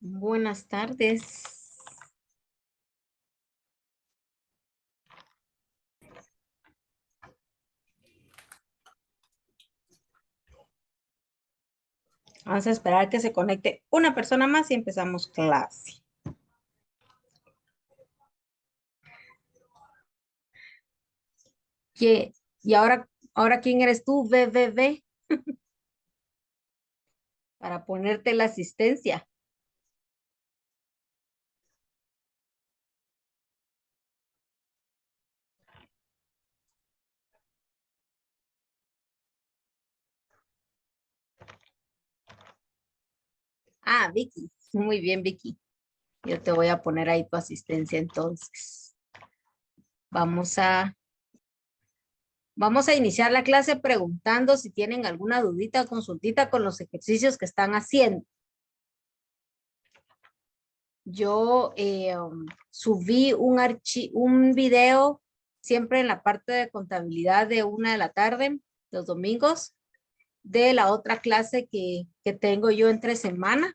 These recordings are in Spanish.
Buenas tardes. Vamos a esperar que se conecte una persona más y empezamos clase. Y ahora ¿quién eres tú, BBB? Para ponerte la asistencia. Ah, Vicky. Muy bien, Vicky. Yo te voy a poner ahí tu asistencia entonces. Vamos a, vamos a iniciar la clase preguntando si tienen alguna dudita o consultita con los ejercicios que están haciendo. Yo subí un video siempre en la parte de contabilidad de 1 de la tarde, los domingos, de la otra clase que tengo yo entre semana,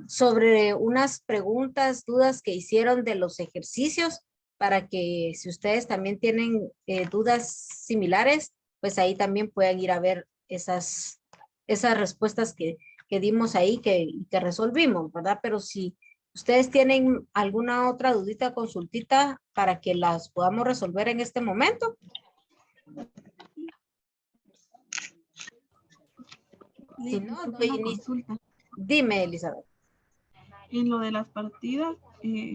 sobre unas preguntas, dudas que hicieron de los ejercicios, para que si ustedes también tienen dudas similares, pues ahí también puedan ir a ver esas respuestas que dimos ahí que resolvimos, ¿verdad? Pero si ustedes tienen alguna otra dudita, consultita, para que las podamos resolver en este momento. Si no, doy inicio. Dime, Elizabeth. En lo de las partidas,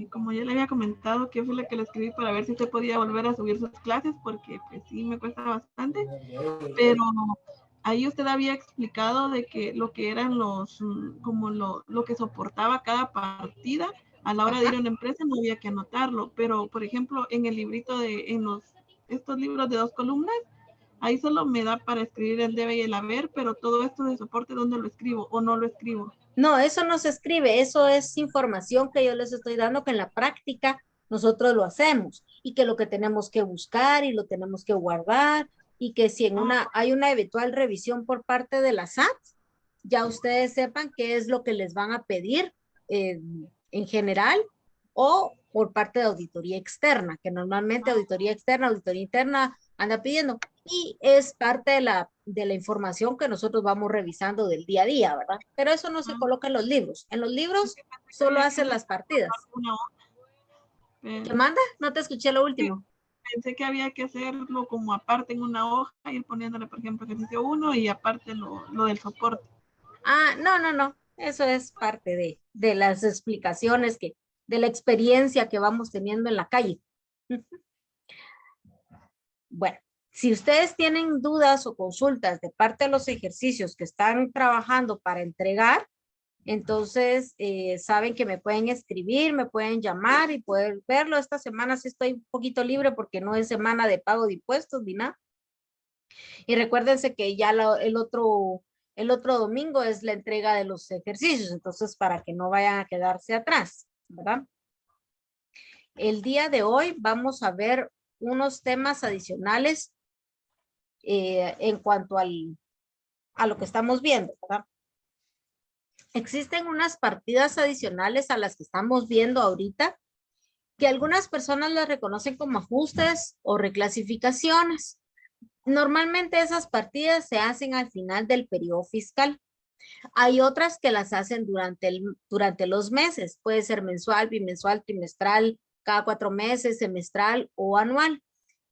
como ya le había comentado, que fue la que le escribí para ver si usted podía volver a subir sus clases, porque pues sí me cuesta bastante, pero ahí usted había explicado de que lo que eran como lo que soportaba cada partida, a la hora de ir a una empresa no había que anotarlo, pero por ejemplo en el librito estos libros de 2 columnas, ahí solo me da para escribir el debe y el haber, pero todo esto de soporte, ¿dónde lo escribo o no lo escribo? No, eso no se escribe, eso es información que yo les estoy dando que en la práctica nosotros lo hacemos y que lo que tenemos que buscar y lo tenemos que guardar y que si hay una eventual revisión por parte de la SAT, ya ustedes sepan qué es lo que les van a pedir en general o por parte de auditoría externa, que normalmente auditoría externa, auditoría interna anda pidiendo y es parte de la información que nosotros vamos revisando del día a día, ¿verdad? Pero eso no se coloca en los libros. En los libros solo hacen las partidas. ¿Qué manda? No te escuché lo último. Pensé que había que hacerlo como aparte en una hoja, ir poniéndole, por ejemplo, ejercicio 1 y aparte lo del soporte. Ah, no. Eso es parte de las explicaciones de la experiencia que vamos teniendo en la calle. Bueno, si ustedes tienen dudas o consultas de parte de los ejercicios que están trabajando para entregar, entonces saben que me pueden escribir, me pueden llamar y poder verlo. Esta semana sí estoy un poquito libre porque no es semana de pago de impuestos ni nada. Y recuérdense que ya el otro domingo es la entrega de los ejercicios, entonces para que no vayan a quedarse atrás, ¿verdad? El día de hoy vamos a ver unos temas adicionales en cuanto a lo que estamos viendo, ¿verdad? Existen unas partidas adicionales a las que estamos viendo ahorita, que algunas personas las reconocen como ajustes o reclasificaciones. Normalmente esas partidas se hacen al final del periodo fiscal. Hay otras que las hacen durante los meses. Puede ser mensual, bimensual, trimestral, cada 4 meses, semestral o anual.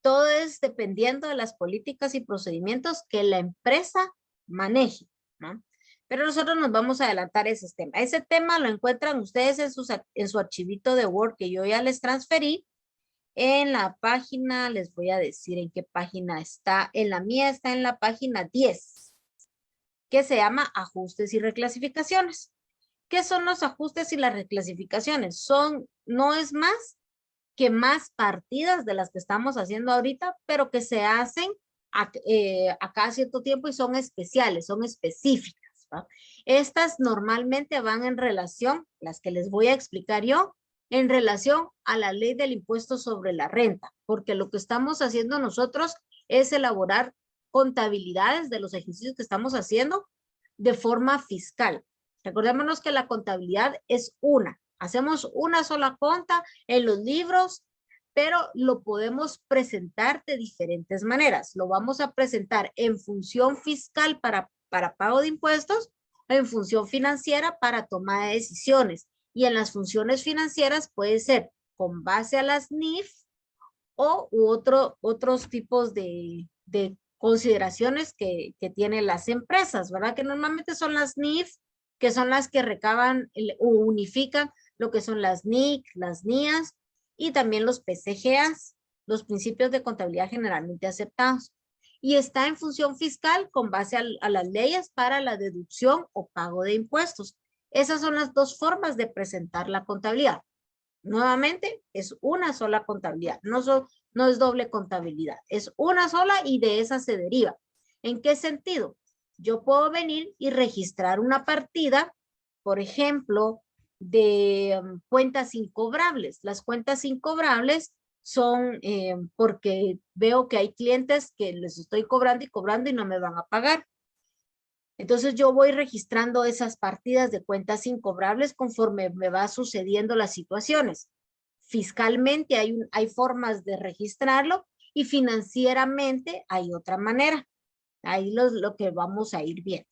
Todo es dependiendo de las políticas y procedimientos que la empresa maneje, ¿no? Pero nosotros nos vamos a adelantar ese tema. Ese tema lo encuentran ustedes en su archivito de Word que yo ya les transferí. En la página, les voy a decir en qué página está. En la mía está en la página 10, que se llama Ajustes y Reclasificaciones. ¿Qué son los ajustes y las reclasificaciones? No es más que más partidas de las que estamos haciendo ahorita, pero que se hacen a cada cierto tiempo y son especiales, son específicas, ¿va? Estas normalmente van en relación, las que les voy a explicar yo, en relación a la ley del impuesto sobre la renta, porque lo que estamos haciendo nosotros es elaborar contabilidades de los ejercicios que estamos haciendo de forma fiscal. Recordémonos que la contabilidad es una. Hacemos una sola cuenta en los libros, pero lo podemos presentar de diferentes maneras. Lo vamos a presentar en función fiscal para pago de impuestos, en función financiera para toma de decisiones. Y en las funciones financieras puede ser con base a las NIF o otros tipos de consideraciones que tienen las empresas, ¿verdad? Que normalmente son las NIF, que son las que recaban o unifican lo que son las NIC, las NIAs y también los PCGAs, los principios de contabilidad generalmente aceptados. Y está en función fiscal con base a las leyes para la deducción o pago de impuestos. Esas son las dos formas de presentar la contabilidad. Nuevamente, es una sola contabilidad, no es doble contabilidad, es una sola y de esa se deriva. ¿En qué sentido? Yo puedo venir y registrar una partida, por ejemplo, de cuentas incobrables. Las cuentas incobrables son porque veo que hay clientes que les estoy cobrando y no me van a pagar. Entonces yo voy registrando esas partidas de cuentas incobrables conforme me va sucediendo las situaciones. Fiscalmente hay formas de registrarlo y financieramente hay otra manera. Ahí lo que vamos a ir viendo.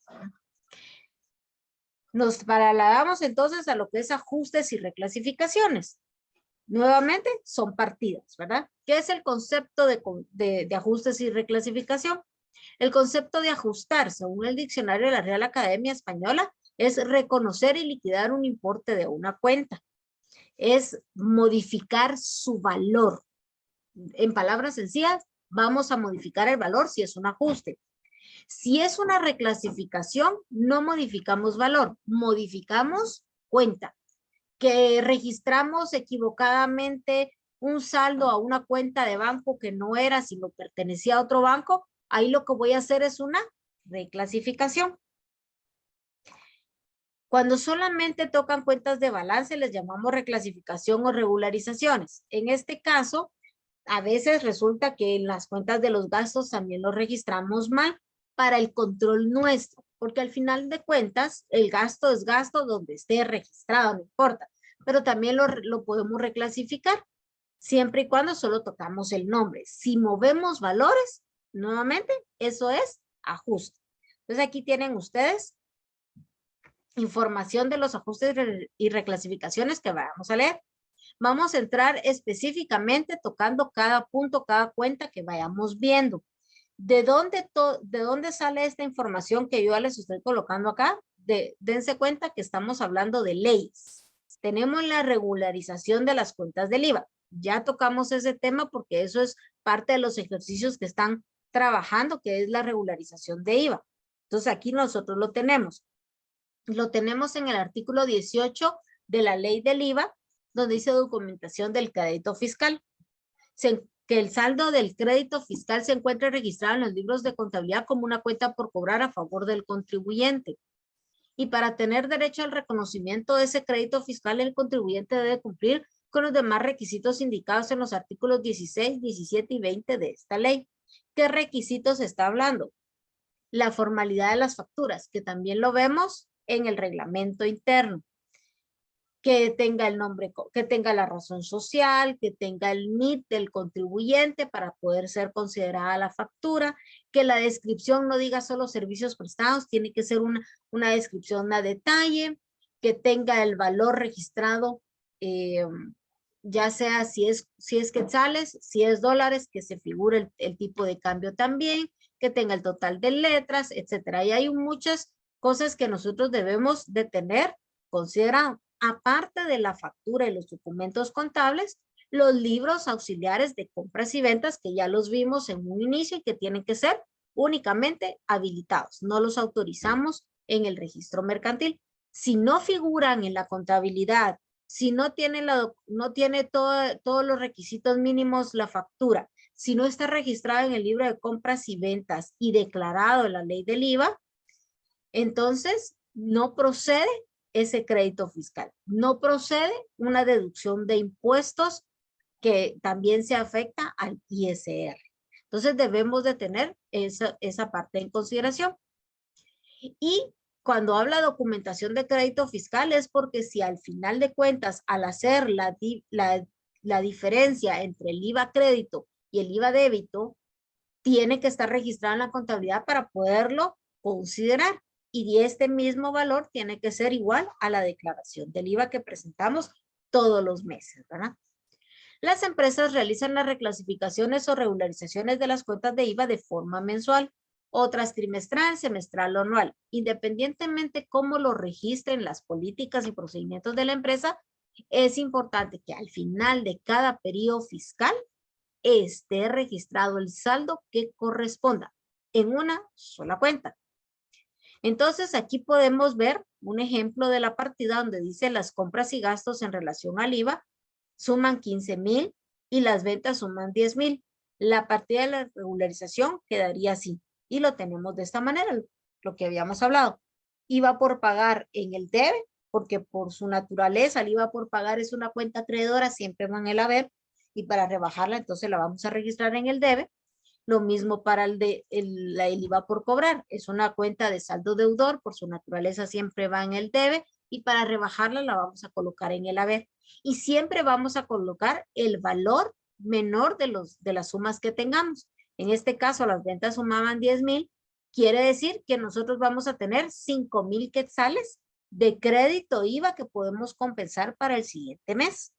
Nos trasladamos entonces a lo que es ajustes y reclasificaciones. Nuevamente son partidas, ¿verdad? ¿Qué es el concepto de ajustes y reclasificación? El concepto de ajustar, según el diccionario de la Real Academia Española, es reconocer y liquidar un importe de una cuenta. Es modificar su valor. En palabras sencillas, vamos a modificar el valor si es un ajuste. Si es una reclasificación, no modificamos valor, modificamos cuenta. Que registramos equivocadamente un saldo a una cuenta de banco que no era, sino pertenecía a otro banco, ahí lo que voy a hacer es una reclasificación. Cuando solamente tocan cuentas de balance, les llamamos reclasificación o regularizaciones. En este caso, a veces resulta que en las cuentas de los gastos también los registramos mal para el control nuestro, porque al final de cuentas, el gasto es gasto donde esté registrado, no importa, pero también lo podemos reclasificar, siempre y cuando solo tocamos el nombre. Si movemos valores, nuevamente, eso es ajuste. Entonces aquí tienen ustedes información de los ajustes y reclasificaciones que vamos a leer. Vamos a entrar específicamente tocando cada punto, cada cuenta que vayamos viendo. ¿De dónde sale esta información que yo les estoy colocando acá? Dense cuenta que estamos hablando de leyes. Tenemos la regularización de las cuentas del IVA. Ya tocamos ese tema porque eso es parte de los ejercicios que están trabajando, que es la regularización de IVA. Entonces aquí nosotros lo tenemos. Lo tenemos en el artículo 18 de la ley del IVA, donde dice documentación del crédito fiscal. Que el saldo del crédito fiscal se encuentre registrado en los libros de contabilidad como una cuenta por cobrar a favor del contribuyente. Y para tener derecho al reconocimiento de ese crédito fiscal, el contribuyente debe cumplir con los demás requisitos indicados en los artículos 16, 17 y 20 de esta ley. ¿Qué requisitos está hablando? La formalidad de las facturas, que también lo vemos en el reglamento interno. Que tenga el nombre, que tenga la razón social, que tenga el NIT del contribuyente para poder ser considerada la factura, que la descripción no diga solo servicios prestados, tiene que ser una descripción a detalle, que tenga el valor registrado, ya sea si es quetzales, si es dólares, que se figure el tipo de cambio también, que tenga el total de letras, etcétera. Y hay muchas cosas que nosotros debemos de tener considerado. Aparte de la factura y los documentos contables, los libros auxiliares de compras y ventas que ya los vimos en un inicio y que tienen que ser únicamente habilitados. No los autorizamos en el registro mercantil. Si no figuran en la contabilidad, si no tiene, todos los requisitos mínimos la factura, si no está registrado en el libro de compras y ventas y declarado en la ley del IVA, entonces no procede ese crédito fiscal. No procede una deducción de impuestos que también se afecta al ISR. Entonces debemos de tener esa parte en consideración. Y Cuando habla documentación de crédito fiscal es porque si al final de cuentas, al hacer la diferencia entre el IVA crédito y el IVA débito, tiene que estar registrado en la contabilidad para poderlo considerar. Y este mismo valor tiene que ser igual a la declaración del IVA que presentamos todos los meses, ¿verdad? Las empresas realizan las reclasificaciones o regularizaciones de las cuentas de IVA de forma mensual, otras trimestral, semestral o anual. Independientemente cómo lo registren las políticas y procedimientos de la empresa, es importante que al final de cada periodo fiscal esté registrado el saldo que corresponda en una sola cuenta. Entonces, aquí podemos ver un ejemplo de la partida donde dice las compras y gastos en relación al IVA suman 15,000 y las ventas suman 10,000. La partida de la regularización quedaría así. Y lo tenemos de esta manera, lo que habíamos hablado. IVA por pagar en el debe, porque por su naturaleza el IVA por pagar es una cuenta acreedora, siempre va en el haber, y para rebajarla entonces la vamos a registrar en el debe. Lo mismo para el IVA por cobrar. Es una cuenta de saldo deudor, por su naturaleza siempre va en el debe y para rebajarla la vamos a colocar en el haber. Y siempre vamos a colocar el valor menor de las sumas que tengamos. En este caso, las ventas sumaban 10,000. Quiere decir que nosotros vamos a tener 5,000 quetzales de crédito IVA que podemos compensar para el siguiente mes.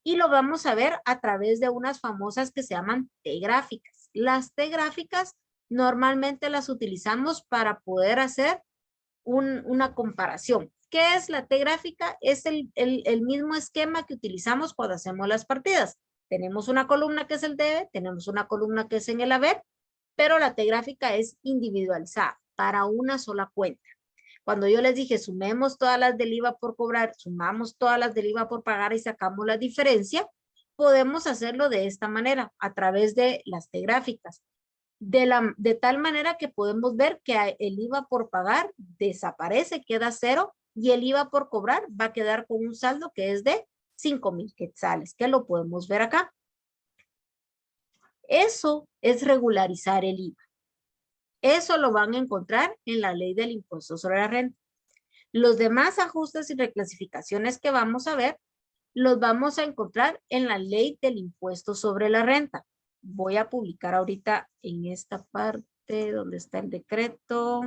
Y lo vamos a ver a través de unas famosas que se llaman T-gráficas. Las T-gráficas normalmente las utilizamos para poder hacer una comparación. ¿Qué es la T-gráfica? Es el mismo esquema que utilizamos cuando hacemos las partidas. Tenemos una columna que es el debe, tenemos una columna que es en el haber, pero la T-gráfica es individualizada para una sola cuenta. Cuando yo les dije sumemos todas las del IVA por cobrar, sumamos todas las del IVA por pagar y sacamos la diferencia, podemos hacerlo de esta manera, a través de las T-gráficas. De tal manera que podemos ver que el IVA por pagar desaparece, queda cero, y el IVA por cobrar va a quedar con un saldo que es de 5,000 quetzales, que lo podemos ver acá. Eso es regularizar el IVA. Eso lo van a encontrar en la ley del impuesto sobre la renta. Los demás ajustes y reclasificaciones que vamos a ver, los vamos a encontrar en la ley del impuesto sobre la renta. Voy a publicar ahorita en esta parte donde está el decreto.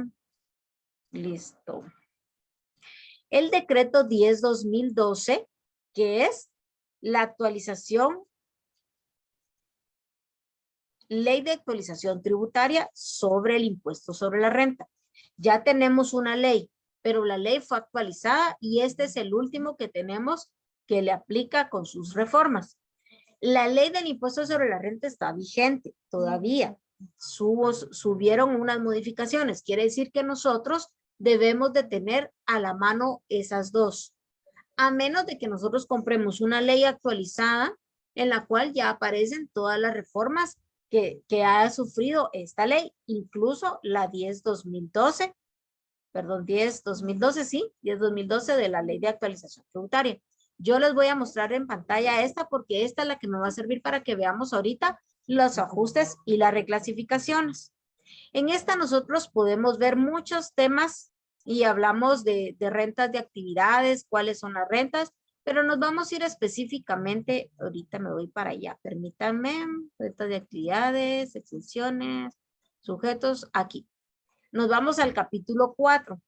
Listo. El decreto 10/2012, que es la actualización, ley de actualización tributaria sobre el impuesto sobre la renta. Ya tenemos una ley, pero la ley fue actualizada y este es el último que tenemos que le aplica con sus reformas. La ley del impuesto sobre la renta está vigente todavía. Subieron unas modificaciones. Quiere decir que nosotros debemos de tener a la mano esas dos. A menos de que nosotros compremos una ley actualizada en la cual ya aparecen todas las reformas que ha sufrido esta ley, incluso la 10/2012, perdón, 10/2012, sí, 10/2012 de la ley de actualización tributaria. Yo les voy a mostrar en pantalla esta porque esta es la que me va a servir para que veamos ahorita los ajustes y las reclasificaciones. En esta nosotros podemos ver muchos temas y hablamos de rentas de actividades, cuáles son las rentas, pero nos vamos a ir específicamente, ahorita me voy para allá, permítanme, rentas de actividades, exenciones, sujetos, aquí. Nos vamos al capítulo 4.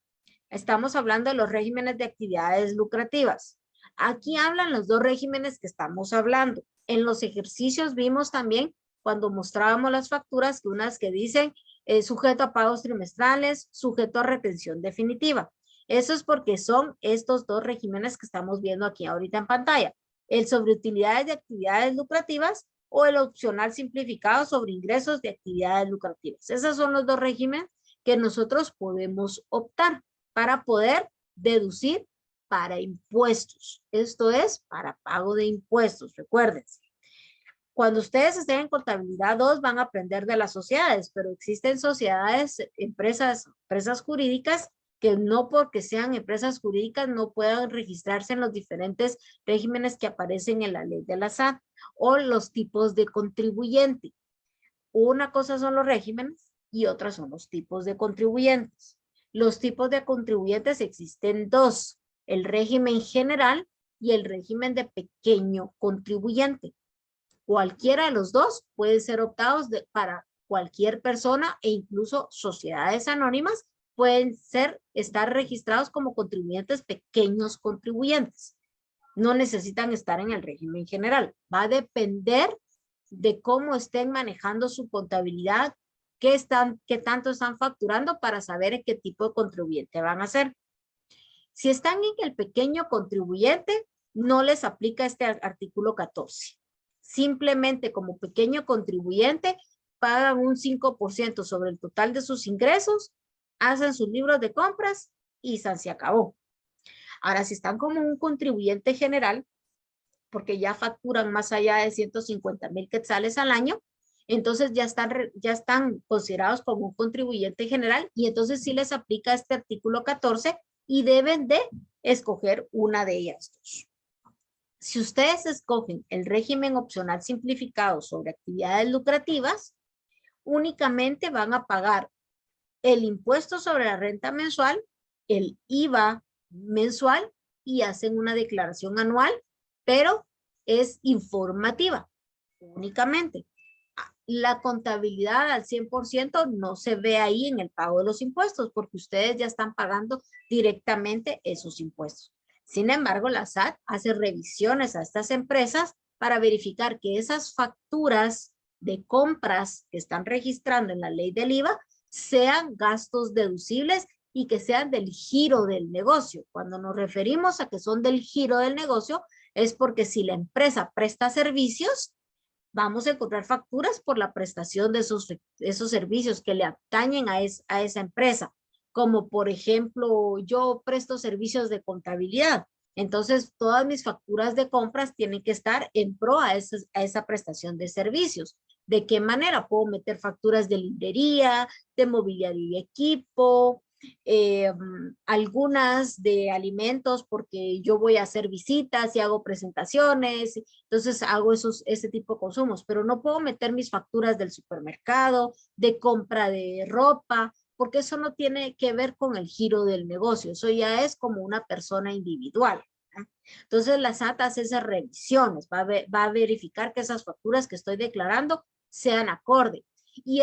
Estamos hablando de los regímenes de actividades lucrativas. Aquí hablan los dos regímenes que estamos hablando. En los ejercicios vimos también cuando mostrábamos las facturas que unas que dicen sujeto a pagos trimestrales, sujeto a retención definitiva. Eso es porque son estos dos regímenes que estamos viendo aquí ahorita en pantalla. El sobre utilidades de actividades lucrativas o el opcional simplificado sobre ingresos de actividades lucrativas. Esos son los dos regímenes que nosotros podemos optar para poder deducir para impuestos. Esto es para pago de impuestos, recuérdense. Cuando ustedes estén en contabilidad 2 van a aprender de las sociedades, pero existen sociedades, empresas jurídicas que no porque sean empresas jurídicas no puedan registrarse en los diferentes regímenes que aparecen en la ley de la SAT o los tipos de contribuyente. Una cosa son los regímenes y otras son los tipos de contribuyentes. Los tipos de contribuyentes existen dos, el régimen general y el régimen de pequeño contribuyente. Cualquiera de los dos puede ser optados para cualquier persona e incluso sociedades anónimas pueden estar registrados como contribuyentes, pequeños contribuyentes. No necesitan estar en el régimen general. Va a depender de cómo estén manejando su contabilidad, qué tanto están facturando para saber en qué tipo de contribuyente van a ser. Si están en el pequeño contribuyente, no les aplica este artículo 14. Simplemente como pequeño contribuyente, pagan un 5% sobre el total de sus ingresos, hacen sus libros de compras y se acabó. Ahora, si están como un contribuyente general, porque ya facturan más allá de 150,000 quetzales al año, entonces ya están considerados como un contribuyente general y entonces sí les aplica este artículo 14 y deben de escoger una de ellas dos. Si ustedes escogen el régimen opcional simplificado sobre actividades lucrativas, únicamente van a pagar el impuesto sobre la renta mensual, el IVA mensual y hacen una declaración anual, pero es informativa únicamente. La contabilidad al 100% no se ve ahí en el pago de los impuestos porque ustedes ya están pagando directamente esos impuestos. Sin embargo, la SAT hace revisiones a estas empresas para verificar que esas facturas de compras que están registrando en la ley del IVA sean gastos deducibles y que sean del giro del negocio. Cuando nos referimos a que son del giro del negocio, es porque si la empresa presta servicios, vamos a encontrar facturas por la prestación de esos servicios que le atañen a esa empresa. Como por ejemplo, yo presto servicios de contabilidad. Entonces, todas mis facturas de compras tienen que estar en pro a esa prestación de servicios. ¿De qué manera? Puedo meter facturas de librería, de mobiliario y equipo, algunas de alimentos porque yo voy a hacer visitas y hago presentaciones, entonces hago ese tipo de consumos, pero no puedo meter mis facturas del supermercado, de compra de ropa, porque eso no tiene que ver con el giro del negocio, eso ya es como una persona individual. Entonces la SAT hace esas revisiones, va a verificar que esas facturas que estoy declarando sean acorde. Y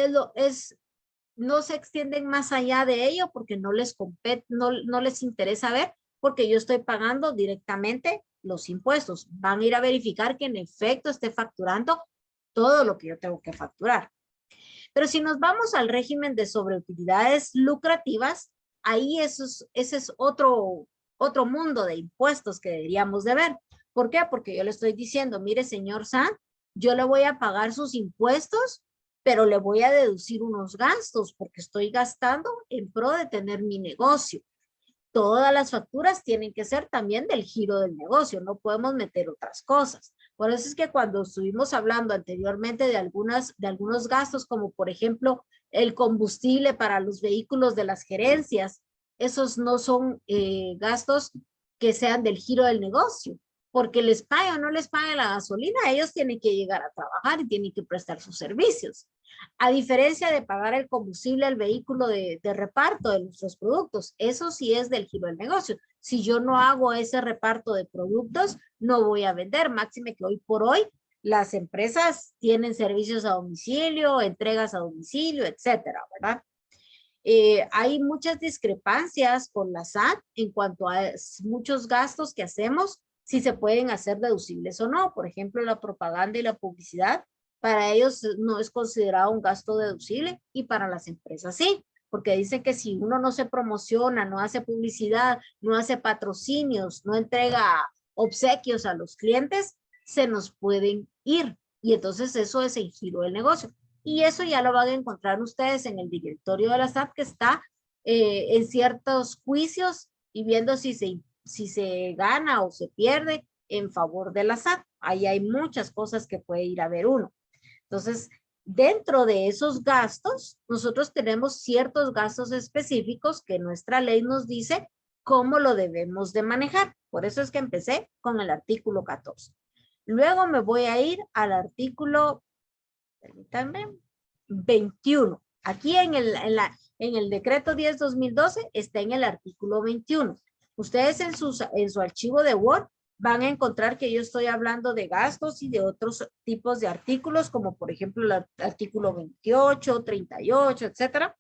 no se extienden más allá de ello porque no les interesa ver porque yo estoy pagando directamente los impuestos. Van a ir a verificar que en efecto esté facturando todo lo que yo tengo que facturar. Pero si nos vamos al régimen de sobreutilidades lucrativas, ahí ese es otro mundo de impuestos que deberíamos de ver. ¿Por qué? Porque yo le estoy diciendo, mire, señor San, yo le voy a pagar sus impuestos, pero le voy a deducir unos gastos porque estoy gastando en pro de tener mi negocio. Todas las facturas tienen que ser también del giro del negocio, no podemos meter otras cosas. Por eso es que cuando estuvimos hablando anteriormente de algunos gastos, como por ejemplo el combustible para los vehículos de las gerencias, esos no son gastos que sean del giro del negocio, porque les pague o no les pague la gasolina, ellos tienen que llegar a trabajar y tienen que prestar sus servicios. A diferencia de pagar el combustible al vehículo de reparto de nuestros productos, eso sí es del giro del negocio. Si yo no hago ese reparto de productos, no voy a vender. Máxime que hoy por hoy las empresas tienen servicios a domicilio, entregas a domicilio, etcétera, ¿verdad? Hay muchas discrepancias con la SAT en cuanto a muchos gastos que hacemos, si se pueden hacer deducibles o no. Por ejemplo, la propaganda y la publicidad, para ellos no es considerado un gasto deducible y para las empresas sí, porque dicen que si uno no se promociona, no hace publicidad, no hace patrocinios, no entrega obsequios a los clientes, se nos pueden ir. Y entonces eso es el giro del negocio. Y eso ya lo van a encontrar ustedes en el directorio de la SAT que está en ciertos juicios y viendo si se gana o se pierde en favor de la SAT. Ahí hay muchas cosas que puede ir a ver uno. Entonces, dentro de esos gastos, nosotros tenemos ciertos gastos específicos que nuestra ley nos dice cómo lo debemos de manejar. Por eso es que empecé con el artículo 14. Luego me voy a ir al artículo, permítanme, 21. Aquí En el decreto 10/2012 está en el artículo 21. Ustedes en su archivo de Word van a encontrar que yo estoy hablando de gastos y de otros tipos de artículos, como por ejemplo el artículo 28, 38, etcétera,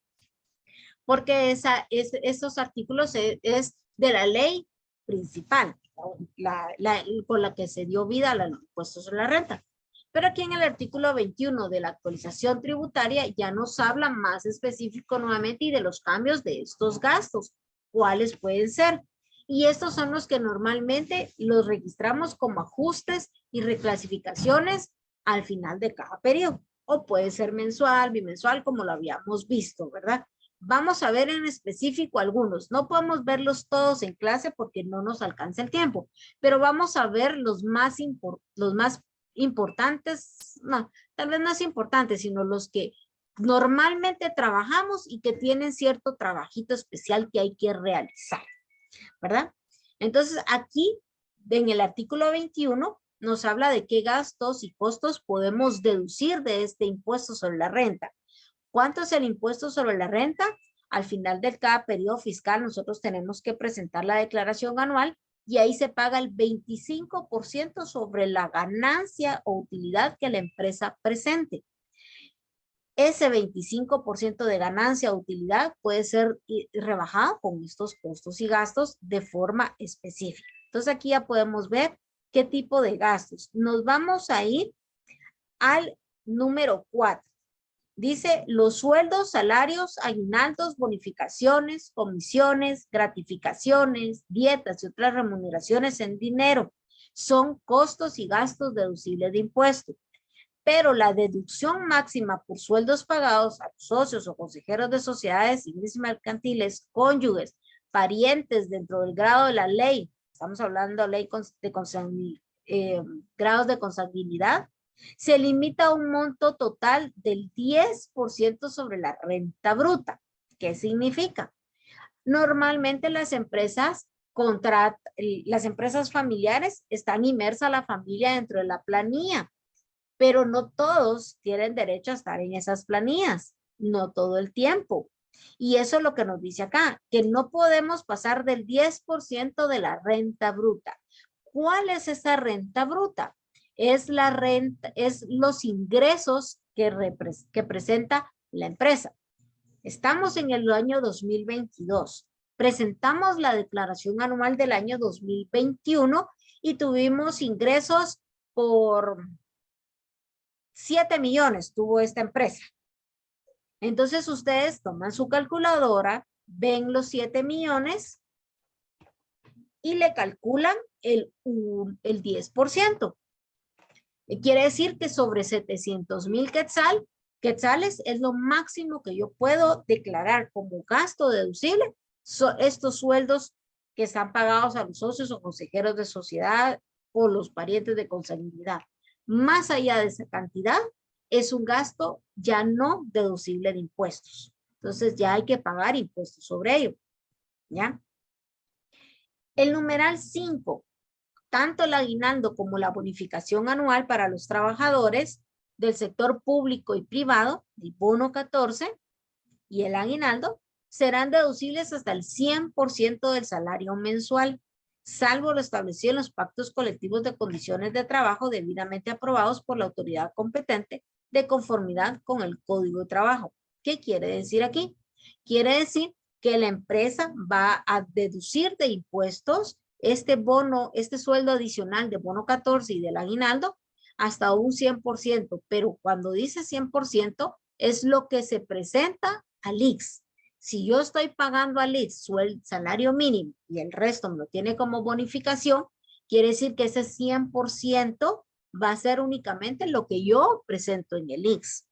porque esos artículos es de la ley principal, con la que se dio vida a los impuestos sobre la renta. Pero aquí en el artículo 21 de la actualización tributaria ya nos habla más específico nuevamente y de los cambios de estos gastos, cuáles pueden ser. Y estos son los que normalmente los registramos como ajustes y reclasificaciones al final de cada periodo. O puede ser mensual, bimensual, como lo habíamos visto, ¿verdad? Vamos a ver en específico algunos. No podemos verlos todos en clase porque no nos alcanza el tiempo, pero vamos a ver los más importantes, no, tal vez no es importante, sino los que normalmente trabajamos y que tienen cierto trabajito especial que hay que realizar, ¿verdad? Entonces aquí en el artículo 21 nos habla de qué gastos y costos podemos deducir de este impuesto sobre la renta. ¿Cuánto es el impuesto sobre la renta? Al final de cada periodo fiscal nosotros tenemos que presentar la declaración anual y ahí se paga el 25% sobre la ganancia o utilidad que la empresa presente. Ese 25% de ganancia o utilidad puede ser rebajado con estos costos y gastos de forma específica. Entonces aquí ya podemos ver qué tipo de gastos. Nos vamos a ir al número 4. Dice los sueldos, salarios, aguinaldos, bonificaciones, comisiones, gratificaciones, dietas y otras remuneraciones en dinero. Son costos y gastos deducibles de impuestos. Pero la deducción máxima por sueldos pagados a los socios o consejeros de sociedades civiles y mercantiles, cónyuges, parientes dentro del grado de la ley, estamos hablando de ley de grados de consanguinidad, se limita a un monto total del 10% sobre la renta bruta. ¿Qué significa? Normalmente las empresas familiares están inmersas la familia dentro de la planilla, pero no todos tienen derecho a estar en esas planillas, no todo el tiempo. Y eso es lo que nos dice acá, que no podemos pasar del 10% de la renta bruta. ¿Cuál es esa renta bruta? Es la renta, es los ingresos que presenta la empresa. Estamos en el año 2022. Presentamos la declaración anual del año 2021 y tuvimos ingresos por 7 millones tuvo esta empresa. Entonces ustedes toman su calculadora, ven los 7 millones y le calculan el 10%. Quiere decir que sobre 700,000 quetzales es lo máximo que yo puedo declarar como gasto deducible. Estos sueldos que están pagados a los socios o consejeros de sociedad o los parientes de consanguinidad. Más allá de esa cantidad, es un gasto ya no deducible de impuestos. Entonces ya hay que pagar impuestos sobre ello. ¿Ya? El numeral 5, tanto el aguinaldo como la bonificación anual para los trabajadores del sector público y privado, el bono 14 y el aguinaldo, serán deducibles hasta el 100% del salario mensual, salvo lo establecido en los pactos colectivos de condiciones de trabajo debidamente aprobados por la autoridad competente de conformidad con el Código de Trabajo. ¿Qué quiere decir aquí? Quiere decir que la empresa va a deducir de impuestos este bono, este sueldo adicional de bono 14 y del aguinaldo hasta un 100%, pero cuando dice 100% es lo que se presenta al IX. Si yo estoy pagando al IX el salario mínimo y el resto me lo tiene como bonificación, quiere decir que ese 100% va a ser únicamente lo que yo presento en el IX.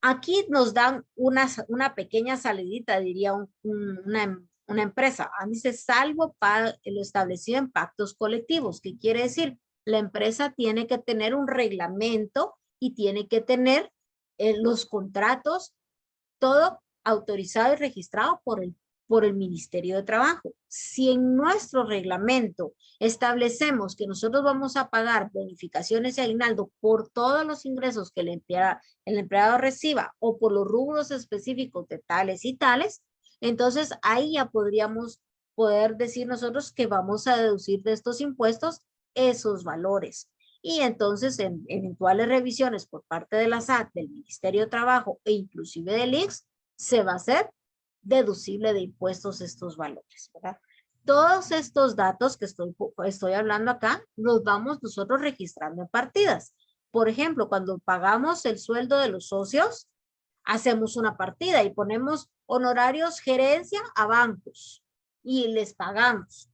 Aquí nos dan una pequeña salidita, diría una empresa. Dice, salvo para lo establecido en pactos colectivos. ¿Qué quiere decir? La empresa tiene que tener un reglamento y tiene que tener los contratos, todo autorizado y registrado por el por el Ministerio de Trabajo. Si en nuestro reglamento establecemos que nosotros vamos a pagar bonificaciones y aguinaldo por todos los ingresos que el empleado reciba o por los rubros específicos de tales y tales, entonces ahí ya podríamos poder decir nosotros que vamos a deducir de estos impuestos esos valores. Y entonces en eventuales revisiones por parte de la SAT, del Ministerio de Trabajo e inclusive del ICS, se va a hacer deducible de impuestos estos valores, ¿verdad? Todos estos datos que estoy hablando acá, los vamos nosotros registrando en partidas. Por ejemplo, cuando pagamos el sueldo de los socios, hacemos una partida y ponemos honorarios gerencia a bancos y les pagamos.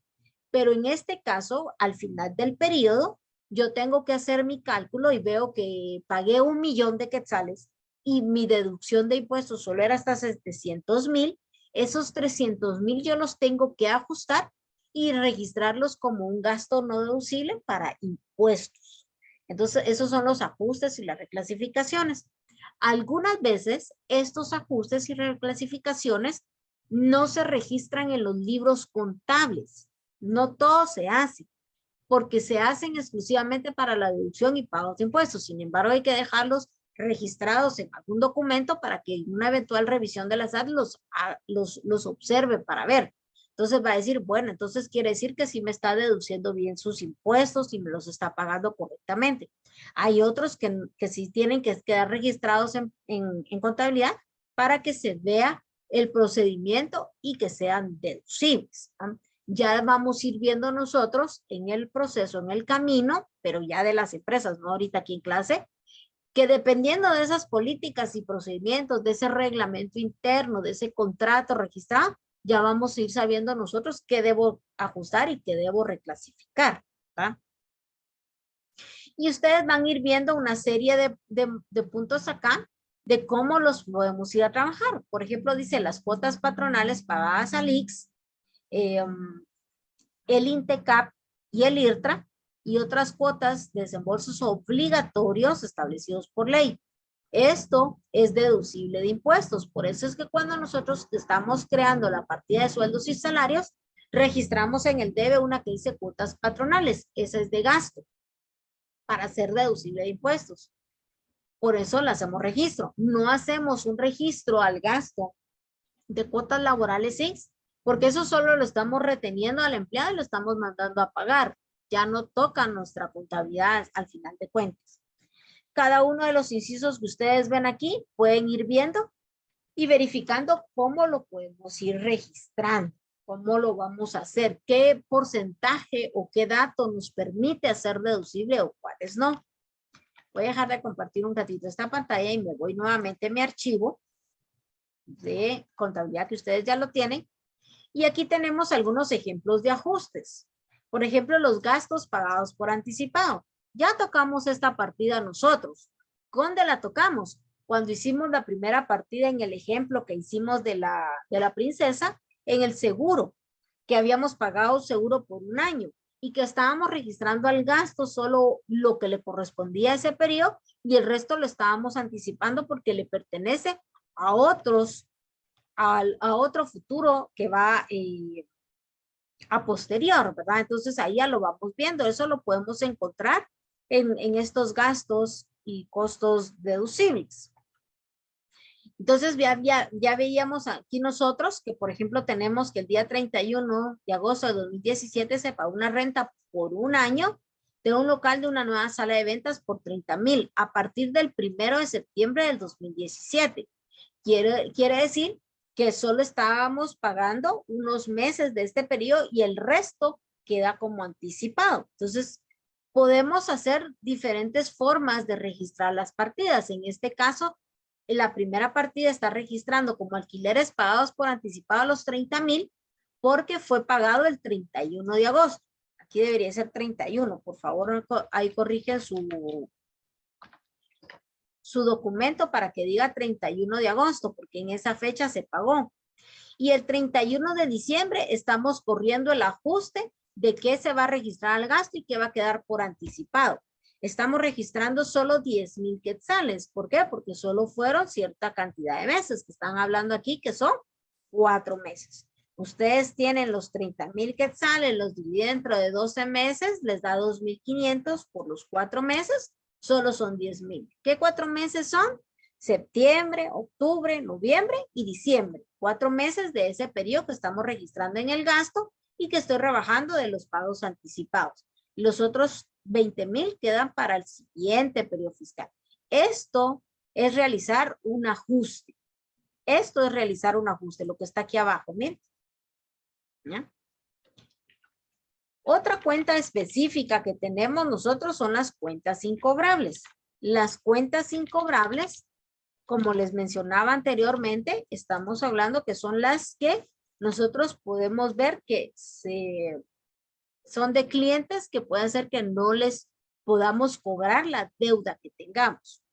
Pero en este caso, al final del periodo, yo tengo que hacer mi cálculo y veo que pagué 1,000,000 de quetzales y mi deducción de impuestos solo era hasta 700,000. Esos 300,000 yo los tengo que ajustar y registrarlos como un gasto no deducible para impuestos. Entonces, esos son los ajustes y las reclasificaciones. Algunas veces estos ajustes y reclasificaciones no se registran en los libros contables. No todo se hace, porque se hacen exclusivamente para la deducción y pago de impuestos. Sin embargo, hay que dejarlos registrados en algún documento para que en una eventual revisión de la SAT los observe para ver. Entonces va a decir, bueno, entonces quiere decir que sí me está deduciendo bien sus impuestos y me los está pagando correctamente. Hay otros que sí tienen que quedar registrados en contabilidad para que se vea el procedimiento y que sean deducibles, ¿no? Ya vamos a ir viendo nosotros en el proceso, en el camino, pero ya de las empresas, no ahorita aquí en clase, que dependiendo de esas políticas y procedimientos, de ese reglamento interno, de ese contrato registrado, ya vamos a ir sabiendo nosotros qué debo ajustar y qué debo reclasificar, ¿verdad? Y ustedes van a ir viendo una serie de puntos acá de cómo los podemos ir a trabajar. Por ejemplo, dice las cuotas patronales pagadas al ICS, el INTECAP y el IRTRA, y otras cuotas de desembolsos obligatorios establecidos por ley. Esto es deducible de impuestos. Por eso es que cuando nosotros estamos creando la partida de sueldos y salarios, registramos en el DEVE una que dice cuotas patronales. Esa es de gasto para ser deducible de impuestos. Por eso le hacemos registro. No hacemos un registro al gasto de cuotas laborales ICS, porque eso solo lo estamos reteniendo al empleado y lo estamos mandando a pagar. Ya no toca nuestra contabilidad al final de cuentas. Cada uno de los incisos que ustedes ven aquí pueden ir viendo y verificando cómo lo podemos ir registrando, cómo lo vamos a hacer, qué porcentaje o qué dato nos permite hacer deducible o cuáles no. Voy a dejar de compartir un ratito esta pantalla y me voy nuevamente a mi archivo de contabilidad que ustedes ya lo tienen. Y aquí tenemos algunos ejemplos de ajustes. Por ejemplo, los gastos pagados por anticipado. Ya tocamos esta partida nosotros. ¿Dónde la tocamos? Cuando hicimos la primera partida en el ejemplo que hicimos de la princesa, en el seguro, que habíamos pagado seguro por 1 año y que estábamos registrando al gasto solo lo que le correspondía a ese periodo y el resto lo estábamos anticipando porque le pertenece a otros, a otro futuro que va a posterior, ¿verdad? Entonces ahí ya lo vamos viendo, eso lo podemos encontrar en estos gastos y costos deducibles. Entonces ya veíamos aquí nosotros que, por ejemplo, tenemos que el día 31 de agosto de 2017 se pagó una renta por 1 año de un local de una nueva sala de ventas por 30,000 a partir del 1 de septiembre del 2017. Quiere decir que solo estábamos pagando unos meses de este periodo y el resto queda como anticipado. Entonces, podemos hacer diferentes formas de registrar las partidas. En este caso, la primera partida está registrando como alquileres pagados por anticipado los 30,000 porque fue pagado el 31 de agosto. Aquí debería ser 31. Por favor, ahí corrigen su documento para que diga 31 de agosto, porque en esa fecha se pagó. Y el 31 de diciembre estamos corriendo el ajuste de qué se va a registrar al gasto y qué va a quedar por anticipado. Estamos registrando solo 10,000 quetzales. ¿Por qué? Porque solo fueron cierta cantidad de meses que están hablando aquí, que son 4 meses. Ustedes tienen los 30,000 quetzales, los dividen dentro de 12 meses, les da 2,500 por los 4 meses, solo son 10,000. ¿Qué 4 meses son? Septiembre, octubre, noviembre y diciembre. 4 meses de ese periodo que estamos registrando en el gasto y que estoy rebajando de los pagos anticipados. Los otros 20,000 quedan para el siguiente periodo fiscal. Esto es realizar un ajuste. Esto es realizar un ajuste, lo que está aquí abajo, miren. ¿Ya? Otra cuenta específica que tenemos nosotros son las cuentas incobrables. Las cuentas incobrables, como les mencionaba anteriormente, estamos hablando que son las que nosotros podemos ver que son de clientes que puede ser que no les podamos cobrar la deuda que tengamos.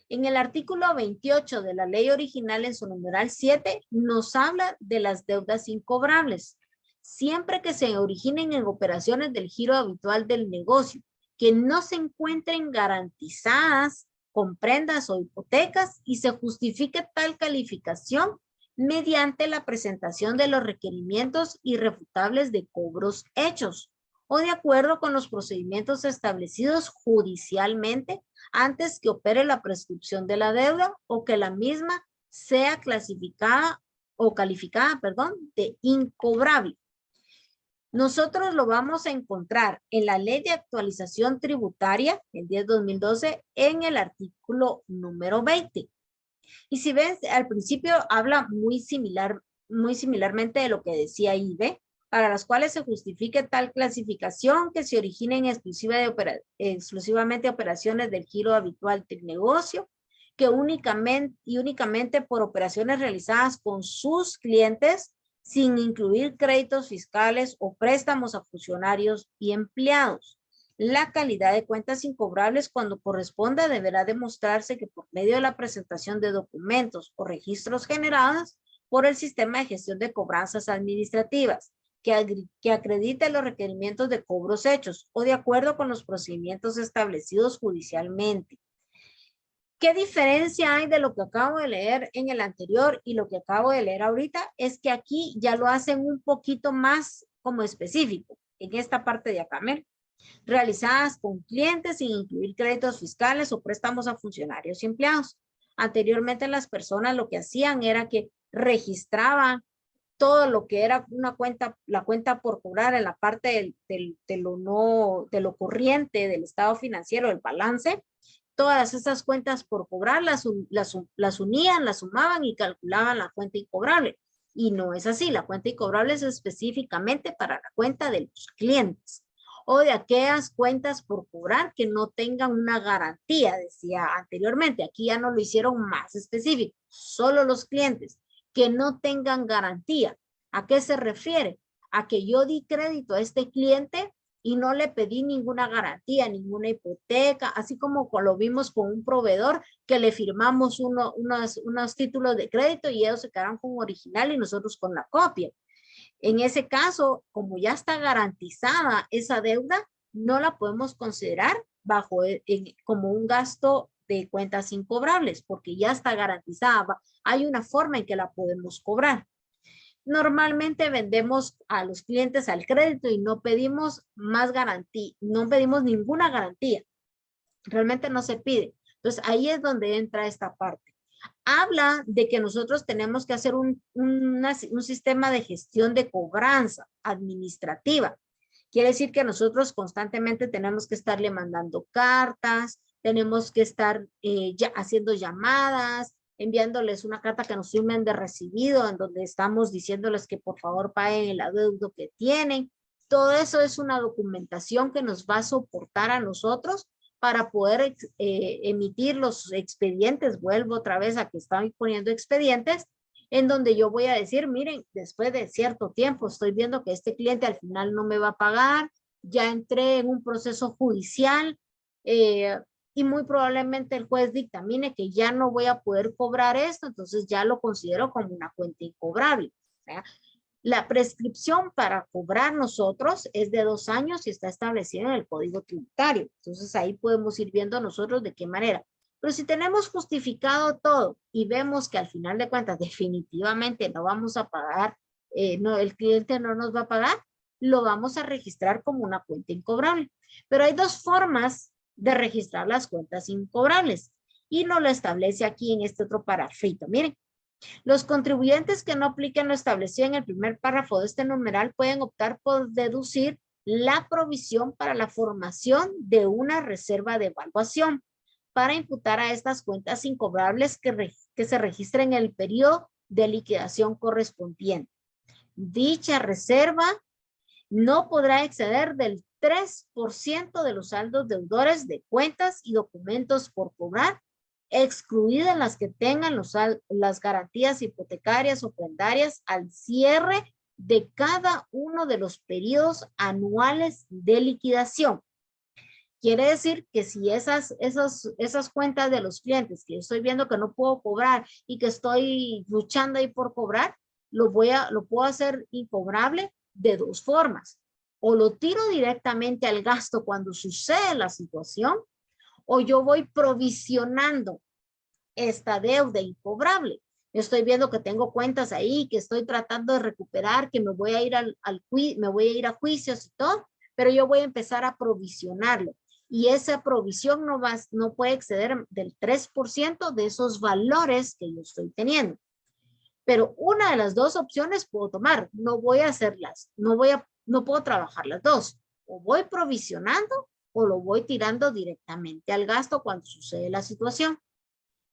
En el artículo 28 de la ley original en su numeral 7 nos habla de las deudas incobrables. Siempre que se originen en operaciones del giro habitual del negocio, que no se encuentren garantizadas con prendas o hipotecas y se justifique tal calificación mediante la presentación de los requerimientos irrefutables de cobros hechos o de acuerdo con los procedimientos establecidos judicialmente antes que opere la prescripción de la deuda o que la misma sea clasificada o calificada, de incobrable. Nosotros lo vamos a encontrar en la Ley de Actualización Tributaria, el 10/2012, en el artículo número 20. Y si ven, al principio habla muy similarmente de lo que decía IBE, para las cuales se justifique tal clasificación que se originen exclusivamente operaciones del giro habitual del negocio, que únicamente por operaciones realizadas con sus clientes, sin incluir créditos fiscales o préstamos a funcionarios y empleados. La calidad de cuentas incobrables, cuando corresponda, deberá demostrarse que por medio de la presentación de documentos o registros generados por el sistema de gestión de cobranzas administrativas, que acredite los requerimientos de cobros hechos o de acuerdo con los procedimientos establecidos judicialmente. ¿Qué diferencia hay de lo que acabo de leer en el anterior y lo que acabo de leer ahorita? Es que aquí ya lo hacen un poquito más como específico, en esta parte de acá, ¿ven? Realizadas con clientes sin incluir créditos fiscales o préstamos a funcionarios y empleados. Anteriormente las personas lo que hacían era que registraban todo lo que era una cuenta, la cuenta por cobrar en la parte de lo corriente del estado financiero, del balance. Todas esas cuentas por cobrar las unían, las sumaban y calculaban la cuenta incobrable. Y no es así, la cuenta incobrable es específicamente para la cuenta de los clientes o de aquellas cuentas por cobrar que no tengan una garantía, decía anteriormente. Aquí ya no lo hicieron más específico, solo los clientes que no tengan garantía. ¿A qué se refiere? A que yo di crédito a este cliente y no le pedí ninguna garantía, ninguna hipoteca, así como lo vimos con un proveedor que le firmamos unos títulos de crédito y ellos se quedaron con original y nosotros con la copia. En ese caso, como ya está garantizada esa deuda, no la podemos considerar como un gasto de cuentas incobrables, porque ya está garantizada. Hay una forma en que la podemos cobrar. Normalmente vendemos a los clientes al crédito y no pedimos más garantía, no pedimos ninguna garantía. Realmente no se pide. Entonces ahí es donde entra esta parte. Habla de que nosotros tenemos que hacer un sistema de gestión de cobranza administrativa. Quiere decir que nosotros constantemente tenemos que estarle mandando cartas, tenemos que estar haciendo llamadas, enviándoles una carta que nos firmen de recibido, en donde estamos diciéndoles que por favor paguen el adeudo que tienen. Todo eso es una documentación que nos va a soportar a nosotros para poder emitir los expedientes. Vuelvo otra vez a que están poniendo expedientes, en donde yo voy a decir, miren, después de cierto tiempo estoy viendo que este cliente al final no me va a pagar, ya entré en un proceso judicial, y muy probablemente el juez dictamine que ya no voy a poder cobrar esto, entonces ya lo considero como una cuenta incobrable. O sea, la prescripción para cobrar nosotros es de 2 años y está establecida en el Código Tributario. Entonces ahí podemos ir viendo nosotros de qué manera. Pero si tenemos justificado todo y vemos que al final de cuentas definitivamente no vamos a pagar no, el cliente no nos va a pagar, lo vamos a registrar como una cuenta incobrable. Pero hay dos formas de registrar las cuentas incobrables y nos lo establece aquí en este otro parrafito. Miren, los contribuyentes que no apliquen lo establecido en el primer párrafo de este numeral pueden optar por deducir la provisión para la formación de una reserva de evaluación para imputar a estas cuentas incobrables que se registren en el periodo de liquidación correspondiente. Dicha reserva no podrá exceder del 3% de los saldos deudores de cuentas y documentos por cobrar, excluidas las que tengan las garantías hipotecarias o prendarias al cierre de cada uno de los periodos anuales de liquidación. Quiere decir que si esas cuentas de los clientes que estoy viendo que no puedo cobrar y que estoy luchando ahí por cobrar, lo puedo hacer incobrable de dos formas. O lo tiro directamente al gasto cuando sucede la situación, o yo voy provisionando esta deuda incobrable. Estoy viendo que tengo cuentas ahí, que estoy tratando de recuperar, que me voy a ir a juicios y todo, pero yo voy a empezar a provisionarlo. Y esa provisión no puede exceder del 3% de esos valores que yo estoy teniendo. Pero una de las dos opciones puedo tomar. No voy a hacerlas, no puedo trabajar las dos. O voy provisionando o lo voy tirando directamente al gasto cuando sucede la situación.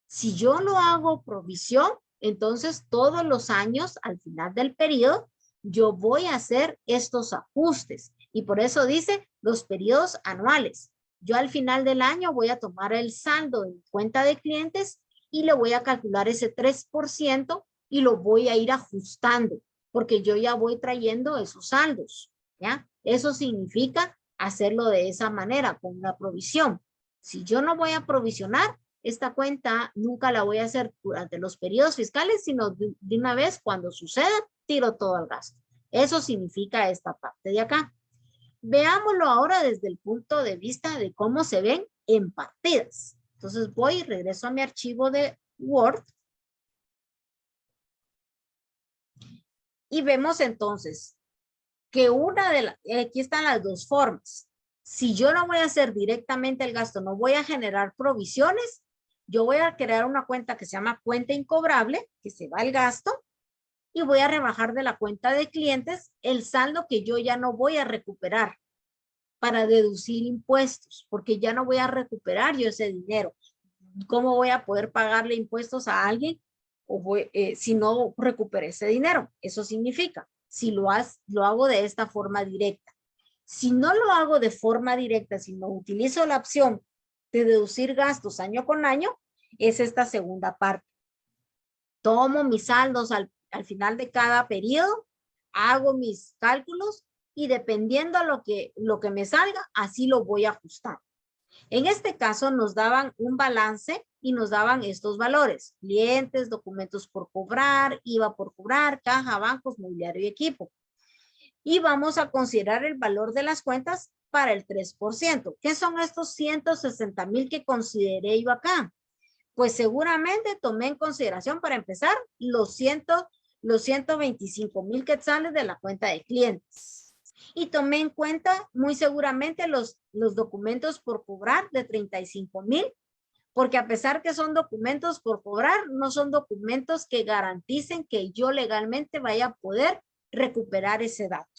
Si yo lo hago provisión, entonces todos los años al final del periodo yo voy a hacer estos ajustes y por eso dice los periodos anuales. Yo al final del año voy a tomar el saldo de mi cuenta de clientes y le voy a calcular ese 3% y lo voy a ir ajustando porque yo ya voy trayendo esos saldos, ¿ya? Eso significa hacerlo de esa manera, con una provisión. Si yo no voy a provisionar, esta cuenta nunca la voy a hacer durante los periodos fiscales, sino de una vez cuando suceda, tiro todo al gasto. Eso significa esta parte de acá. Veámoslo ahora desde el punto de vista de cómo se ven en partidas. Entonces voy y regreso a mi archivo de Word. Y vemos entonces que aquí están las dos formas. Si yo no voy a hacer directamente el gasto, no voy a generar provisiones, yo voy a crear una cuenta que se llama cuenta incobrable, que se va el gasto, y voy a rebajar de la cuenta de clientes el saldo que yo ya no voy a recuperar para deducir impuestos, porque ya no voy a recuperar yo ese dinero. ¿Cómo voy a poder pagarle impuestos a alguien si no recuperé ese dinero? Eso significa, si lo hago de esta forma directa. Si no lo hago de forma directa, sino utilizo la opción de deducir gastos año con año, es esta segunda parte. Tomo mis saldos al final de cada periodo, hago mis cálculos y dependiendo lo que me salga, así lo voy a ajustar. En este caso nos daban un balance y nos daban estos valores: clientes, documentos por cobrar, IVA por cobrar, caja, bancos, mobiliario y equipo. Y vamos a considerar el valor de las cuentas para el 3%. ¿Qué son estos 160,000 que consideré yo acá? Pues seguramente tomé en consideración para empezar los 125,000 quetzales de la cuenta de clientes. Y tomé en cuenta muy seguramente los documentos por cobrar de 35,000, porque a pesar que son documentos por cobrar, no son documentos que garanticen que yo legalmente vaya a poder recuperar ese dato.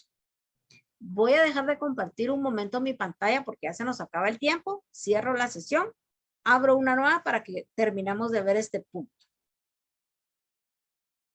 Voy a dejar de compartir un momento mi pantalla porque ya se nos acaba el tiempo. Cierro la sesión, abro una nueva para que terminemos de ver este punto.